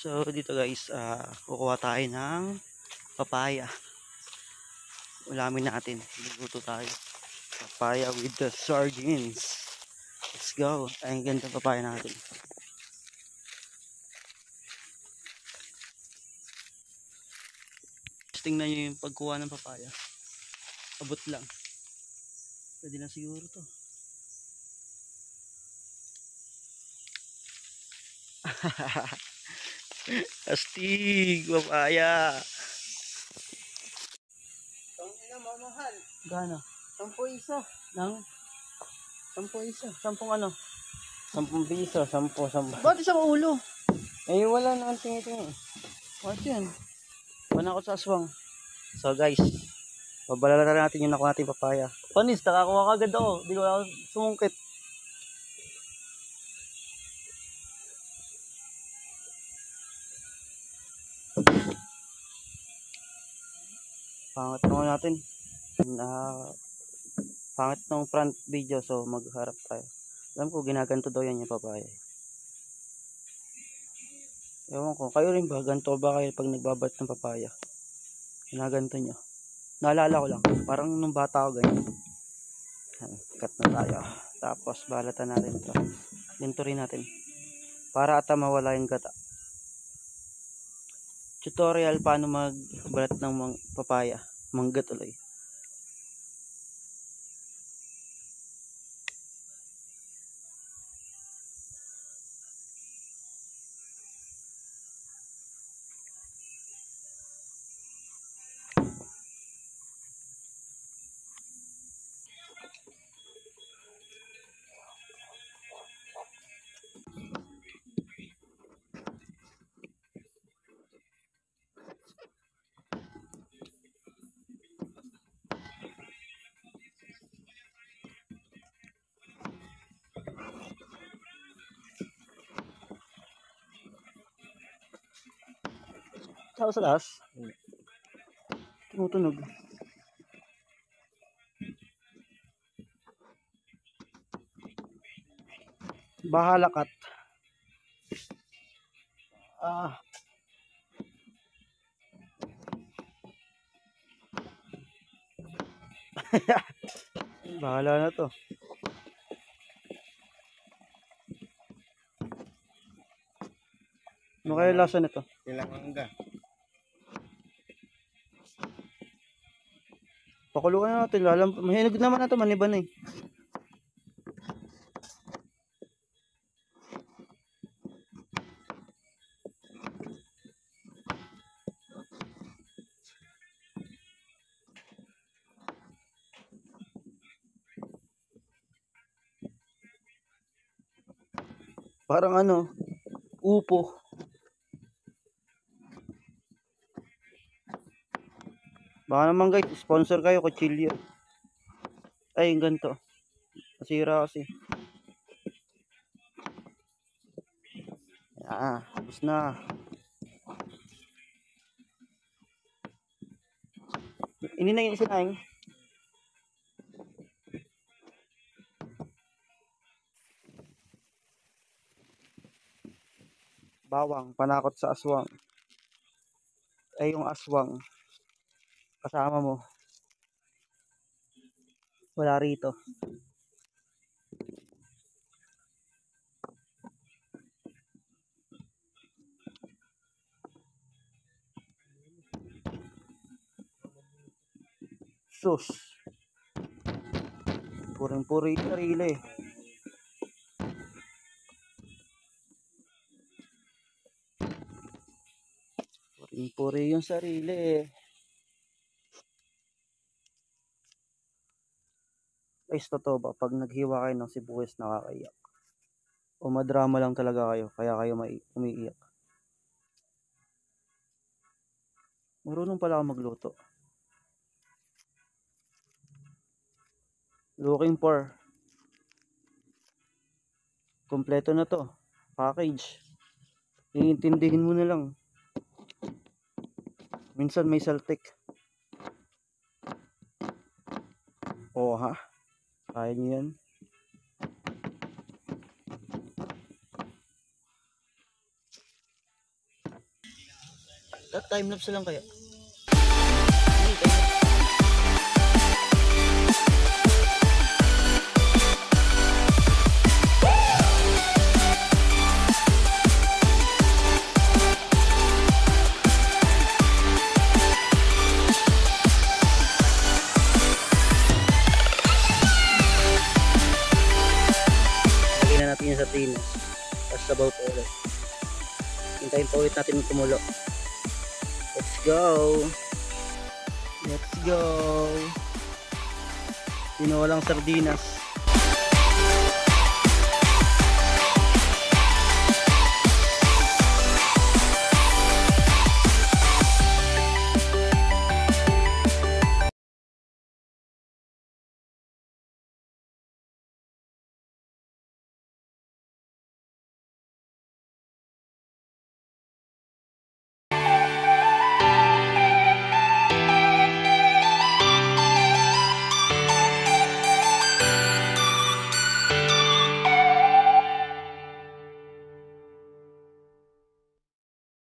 So dito guys, kukuha tayo ng papaya. Ulamin natin. Luluto tayo. Papaya with the sardines. Let's go. Ay, ganda papaya natin. Tingnan nyo yung pagkuha ng papaya. Abot lang. Pwede na siguro to. Astig! Papaya! Ang ina mamahal. Gano? 10 isa. Nang? 10 isa. 10 ano? 10 piso. 10. Ba't isang ulo? Eh wala naman tingi-tingi. What yan? Panakot sa aswang. So guys, pabalala na natin yung nakuha natin papaya. Panis, nakakuha ka agad ako. Di ko ako sumungkit. Pangit naman natin. Pangit ng front video, so magharap tayo. Alam ko, ginaganto daw yan yung papaya. Ewan ko, kayo rin ba? Ganto ba kayo pag nagbabat ng papaya? Ginaganto nyo. Naalala ko lang, parang nung bata ako ganyan. Cut na tayo. Tapos balatan natin ito. Ganito rin natin. Para ata mawala yung gata. Tutorial paano magbalat ng papaya. Mangga tuloy. Tao sa taas. Tumutunog. Bahalakat. Bahala na to. Ano kaya lasa nito? Ilang hangga. Pakuluan natin. Mahinog naman na ito. Maniban eh. Parang ano, upo. Baka naman guys, sponsor kayo, kutsilyo. Ay, ganito. Masira kasi. Tapos na. Ini na yung isinaing. Bawang, panakot sa aswang. Ay, yung aswang. Kasama mo. Wala rito. Sus. Puring-puri yung sarili. Puring-puri yung sarili. Guys, totoo ba? Pag naghiwa kayo ng sibuyas, nakakaiyak. O madrama lang talaga kayo, kaya kayo umiiyak. Marunong pala ako magluto. Looking for. Kompleto na to. Package. Iintindihin mo na lang. Minsan may saltik. Oo ha? Kaya niyo yan? Time-lapse lang kaya. Lagyan na natin yun sa tinos. Tapos sabaw po ulit. Hintayin pa ulit natin kumulo. Let's go! Let's go! Tinolang sardinas.